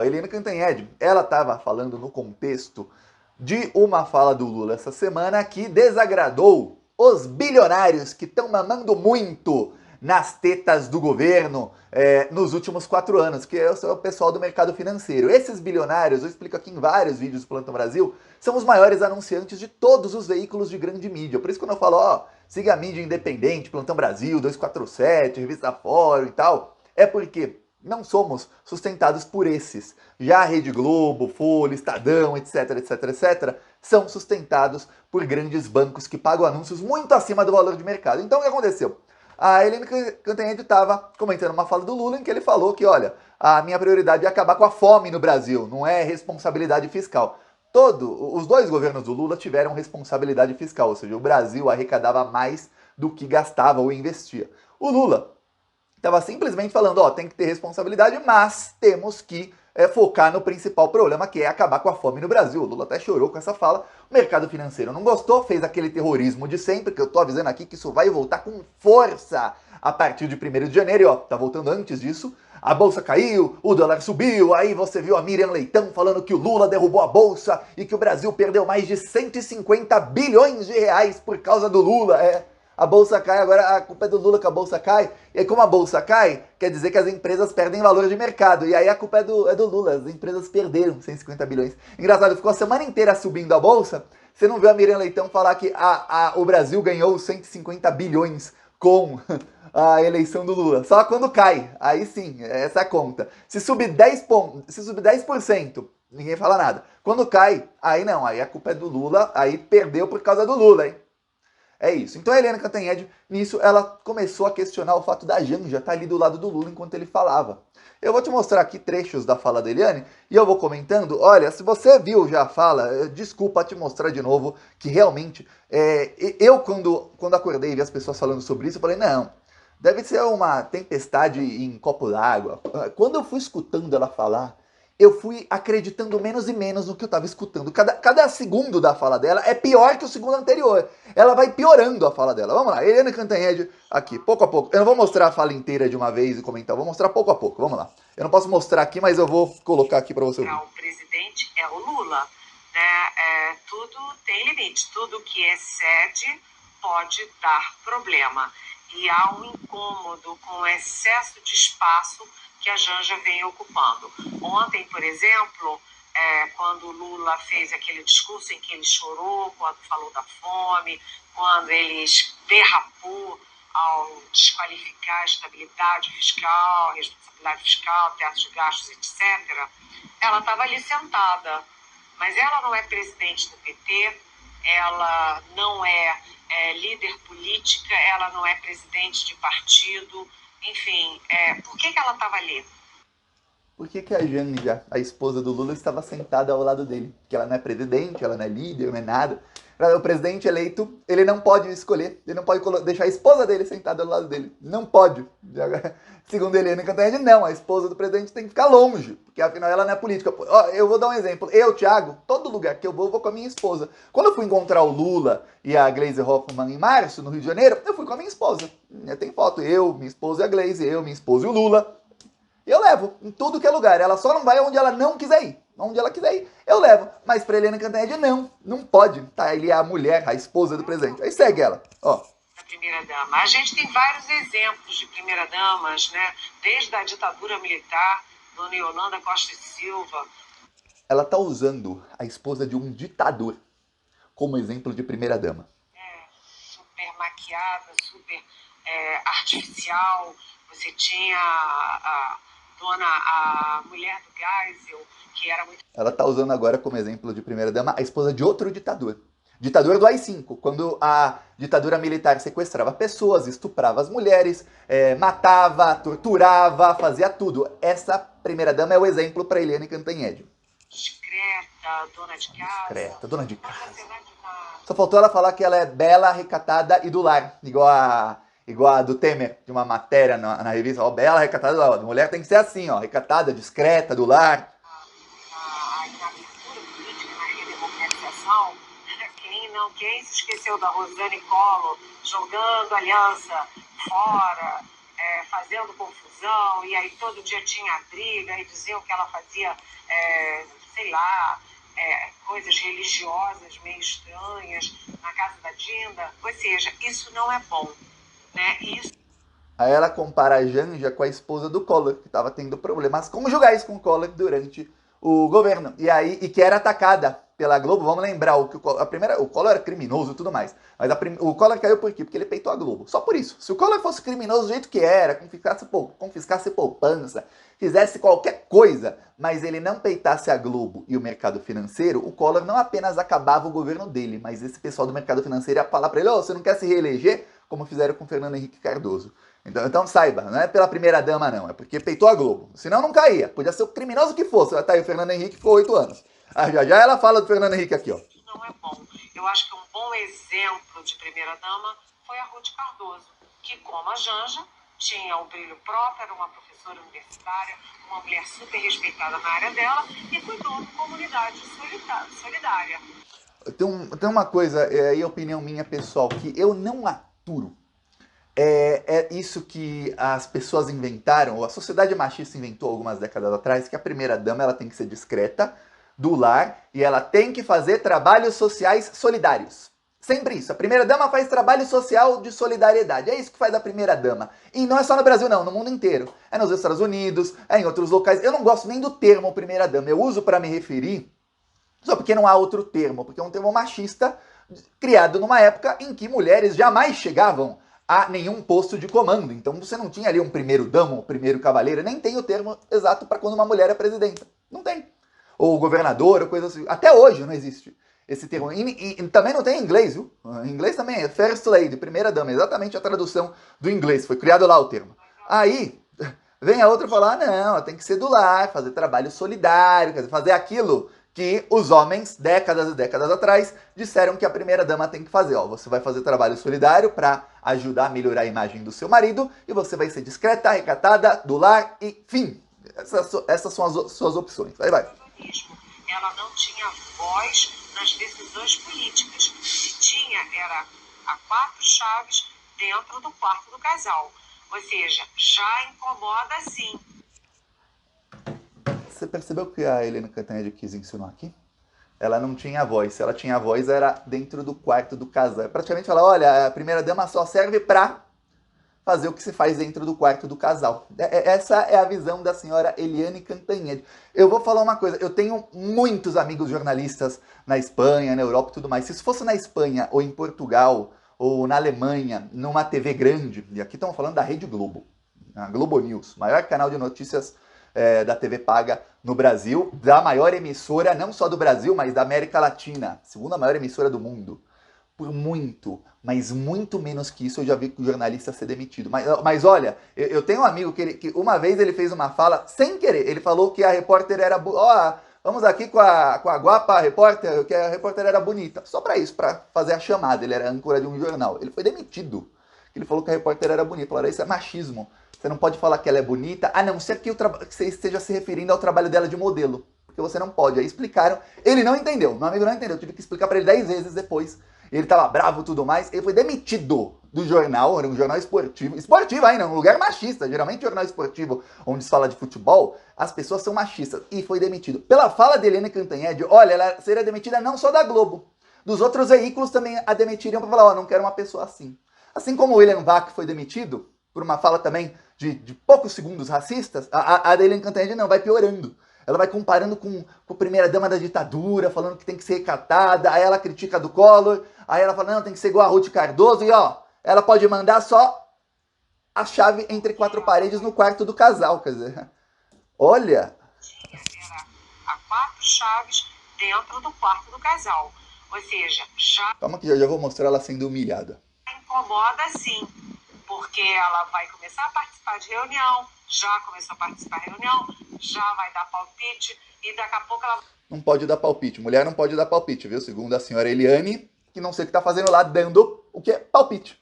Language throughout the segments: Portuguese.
A Helena Cantanhede, ela estava falando no contexto de uma fala do Lula essa semana que desagradou os bilionários que estão mamando muito nas tetas do governo nos últimos 4 anos, que é o pessoal do mercado financeiro. Esses bilionários, eu explico aqui em vários vídeos do Plantão Brasil, são os maiores anunciantes de todos os veículos de grande mídia. Por isso quando eu falo, ó, siga a mídia independente, Plantão Brasil, 247, Revista Fórum e tal, é porque não somos sustentados por esses. Já a Rede Globo, Folha, Estadão, etc, etc, etc, são sustentados por grandes bancos que pagam anúncios muito acima do valor de mercado. Então o que aconteceu? A Helena Cantanhede estava comentando uma fala do Lula em que ele falou que, olha, a minha prioridade é acabar com a fome no Brasil, não é responsabilidade fiscal. Os dois governos do Lula tiveram responsabilidade fiscal, ou seja, o Brasil arrecadava mais do que gastava ou investia. O Lula estava simplesmente falando, ó, tem que ter responsabilidade, mas temos que focar no principal problema, que é acabar com a fome no Brasil. O Lula até chorou com essa fala. O mercado financeiro não gostou, fez aquele terrorismo de sempre, que eu tô avisando aqui que isso vai voltar com força a partir de 1º de janeiro, e ó, tá voltando antes disso. A bolsa caiu, o dólar subiu, aí você viu a Miriam Leitão falando que o Lula derrubou a bolsa e que o Brasil perdeu mais de 150 bilhões de reais por causa do Lula. A bolsa cai, agora a culpa é do Lula que a bolsa cai. E aí, como a bolsa cai, quer dizer que as empresas perdem valor de mercado. E aí a culpa é do Lula, as empresas perderam 150 bilhões. Engraçado, ficou a semana inteira subindo a bolsa, você não viu a Miriam Leitão falar que o Brasil ganhou 150 bilhões com a eleição do Lula. Só quando cai, aí sim, essa é a conta. Se subir 10 pontos, se subir 10%, ninguém fala nada. Quando cai, aí não, aí a culpa é do Lula, aí perdeu por causa do Lula, hein? É isso. Então a Helena Cantanhede, nisso, ela começou a questionar o fato da Janja estar ali do lado do Lula enquanto ele falava. Eu vou te mostrar aqui trechos da fala da Eliane e eu vou comentando. Olha, se você viu já a fala, desculpa te mostrar de novo que realmente, eu quando acordei e vi as pessoas falando sobre isso, eu falei, não, deve ser uma tempestade em copo d'água. Quando eu fui escutando ela falar, eu fui acreditando menos e menos no que eu estava escutando. Cada segundo da fala dela é pior que o segundo anterior. Ela vai piorando a fala dela. Vamos lá, Helena Cantanhede, aqui, pouco a pouco. Eu não vou mostrar a fala inteira de uma vez e comentar, eu vou mostrar pouco a pouco. Vamos lá. Eu não posso mostrar aqui, mas eu vou colocar aqui para você ouvir. O presidente é o Lula, né? Tudo tem limite, tudo que excede pode dar problema. E há um incômodo com o excesso de espaço que a Janja vem ocupando. Ontem, por exemplo, quando o Lula fez aquele discurso em que ele chorou, quando falou da fome, quando ele derrapou ao desqualificar a estabilidade fiscal, responsabilidade fiscal, teto de gastos, etc., ela estava ali sentada. Mas ela não é presidente do PT, ela não é líder política, ela não é presidente de partido, enfim, por que ela estava ali? Por que a Janja, a esposa do Lula, estava sentada ao lado dele? Porque ela não é presidente, ela não é líder, não é nada. O presidente eleito, ele não pode escolher, ele não pode deixar a esposa dele sentada ao lado dele. Não pode. Segundo Helena Cantanhede, não, a esposa do presidente tem que ficar longe, porque afinal ela não é política. Eu vou dar um exemplo. Eu, Thiago, todo lugar que eu vou com a minha esposa. Quando eu fui encontrar o Lula e a Gleisi Hoffmann em março, no Rio de Janeiro, eu fui com a minha esposa. Tem foto, eu, minha esposa e a Gleisi, eu, minha esposa e o Lula. Eu levo em tudo que é lugar. Ela só não vai onde ela não quiser ir. Onde ela quiser ir, eu levo. Mas pra Helena Cantanhede, não pode. Tá, ele é a mulher, a esposa do presidente. Aí segue ela, ó. A primeira-dama. A gente tem vários exemplos de primeira-damas, né? Desde a ditadura militar, Dona Yolanda Costa e Silva. Ela tá usando a esposa de um ditador como exemplo de primeira-dama. Super maquiada, super artificial. Você tinha a mulher do Geisel, que era muito... Ela tá usando agora como exemplo de primeira-dama a esposa de outro ditador. Ditador do AI-5, quando a ditadura militar sequestrava pessoas, estuprava as mulheres, matava, torturava, fazia tudo. Essa primeira-dama é o exemplo para Helena Cantanhede. Discreta, dona de casa. Discreta, dona de casa. Só faltou ela falar que ela é bela, recatada e do lar, igual a do Temer, de uma matéria na revista, ó, bela, recatada, ó, a mulher tem que ser assim, ó, recatada, discreta, do lar. A inabertura política na redemocratização, quem se esqueceu da Rosane Collor jogando a aliança fora, fazendo confusão, e aí todo dia tinha briga, e diziam que ela fazia, sei lá, coisas religiosas meio estranhas na casa da Dinda. Ou seja, isso não é bom, né? Isso... Aí ela compara a Janja com a esposa do Collor, que estava tendo problemas conjugais com o Collor durante o governo. E que era atacada pela Globo. Vamos lembrar, o Collor era criminoso e tudo mais. Mas o Collor caiu por quê? Porque ele peitou a Globo. Só por isso. Se o Collor fosse criminoso do jeito que era, confiscasse poupança, fizesse qualquer coisa, mas ele não peitasse a Globo e o mercado financeiro, o Collor não apenas acabava o governo dele, mas esse pessoal do mercado financeiro ia falar para ele: você não quer se reeleger? Como fizeram com o Fernando Henrique Cardoso. Então saiba, não é pela primeira dama não, é porque peitou a Globo. Senão não caía, podia ser o criminoso que fosse. Tá aí o Fernando Henrique ficou 8 anos. Já ela fala do Fernando Henrique aqui, ó. Não é bom. Eu acho que um bom exemplo de primeira dama foi a Ruth Cardoso, que como a Janja, tinha o brilho próprio, era uma professora universitária, uma mulher super respeitada na área dela e cuidou da comunidade solidária. Tem uma coisa, aí opinião minha pessoal, que eu não aturo. É isso que as pessoas inventaram, ou a sociedade machista inventou algumas décadas atrás, que a primeira dama ela tem que ser discreta, do lar, e ela tem que fazer trabalhos sociais solidários. Sempre isso. A primeira dama faz trabalho social de solidariedade. É isso que faz a primeira dama. E não é só no Brasil não, no mundo inteiro. É nos Estados Unidos, é em outros locais. Eu não gosto nem do termo primeira dama. Eu uso para me referir só porque não há outro termo, porque é um termo machista criado numa época em que mulheres jamais chegavam a nenhum posto de comando. Então você não tinha ali um primeiro dama, um primeiro cavaleiro, nem tem o termo exato para quando uma mulher é presidenta. Não tem. Ou governador, ou coisa assim. Até hoje não existe esse termo. E também não tem em inglês, viu? Em inglês também é First Lady, primeira dama, exatamente a tradução do inglês. Foi criado lá o termo. Aí vem a outra falar, não, tem que ser do lar, fazer trabalho solidário, quer dizer, fazer aquilo que os homens, décadas e décadas atrás, disseram que a primeira dama tem que fazer. Ó, você vai fazer trabalho solidário para ajudar a melhorar a imagem do seu marido e você vai ser discreta, recatada, do lar e fim. Essas são as suas opções. Vai. Ela não tinha voz nas decisões políticas. Se tinha, era a 4 chaves dentro do quarto do casal. Ou seja, já incomoda sim. Você percebeu o que a Helena Cantanhede quis ensinar aqui? Ela não tinha voz. Se ela tinha voz, era dentro do quarto do casal. É praticamente falar, olha, a primeira dama só serve para fazer o que se faz dentro do quarto do casal. Essa é a visão da senhora Eliane Cantanhede. Eu vou falar uma coisa, eu tenho muitos amigos jornalistas na Espanha, na Europa e tudo mais. Se isso fosse na Espanha, ou em Portugal, ou na Alemanha, numa TV grande, e aqui estamos falando da Rede Globo, a Globo News, maior canal de notícias da TV paga no Brasil, da maior emissora, não só do Brasil, mas da América Latina, segunda maior emissora do mundo. Por muito, mas muito menos que isso eu já vi o jornalista ser demitido. Mas olha, eu tenho um amigo que uma vez ele fez uma fala sem querer. Ele falou que a repórter era... vamos aqui com a guapa repórter, que a repórter era bonita. Só para isso, para fazer a chamada. Ele era âncora de um jornal. Ele foi demitido. Ele falou que a repórter era bonita. Falaram, isso é machismo. Você não pode falar que ela é bonita, a não ser que você esteja se referindo ao trabalho dela de modelo. Porque você não pode. Aí explicaram. Ele não entendeu. Meu amigo não entendeu. Eu tive que explicar para ele 10 vezes depois. Ele tava bravo e tudo mais. Ele foi demitido do jornal. Era um jornal esportivo. Esportivo ainda, um lugar machista. Geralmente jornal esportivo, onde se fala de futebol, as pessoas são machistas. E foi demitido. Pela fala de Helena Cantanhede, olha, ela seria demitida não só da Globo. Dos outros veículos também a demitiriam para falar, ó, não quero uma pessoa assim. Assim como o William Vac foi demitido, por uma fala também de poucos segundos racistas, a da Helena Cantanhede não, vai piorando. Ela vai comparando com a primeira dama da ditadura, falando que tem que ser recatada, aí ela critica a do Collor, aí ela fala, não, tem que ser igual a Ruth Cardoso, e ó, ela pode mandar só a chave entre 4 paredes no quarto do casal, quer dizer, olha... Era a 4 chaves dentro do quarto do casal, ou seja, já... Calma que já vou mostrar ela sendo humilhada. Incomoda sim, porque ela vai começar a participar de reunião, já começou a participar de reunião, já vai dar palpite e daqui a pouco ela... Não pode dar palpite, mulher não pode dar palpite, viu? Segundo a senhora Eliane, que não sei o que tá fazendo lá, dando o que é palpite.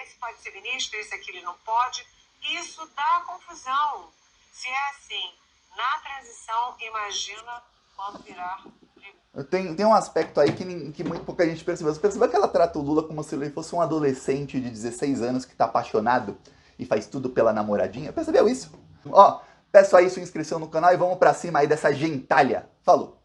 Esse pode ser ministro, esse aqui ele não pode. Isso dá confusão. Se é assim, na transição, imagina quando virar... Tem um aspecto aí que muito pouca gente percebeu. Você percebeu que ela trata o Lula como se ele fosse um adolescente de 16 anos que tá apaixonado e faz tudo pela namoradinha. Percebeu isso? Ó, peço aí sua inscrição no canal e vamos pra cima aí dessa gentalha. Falou!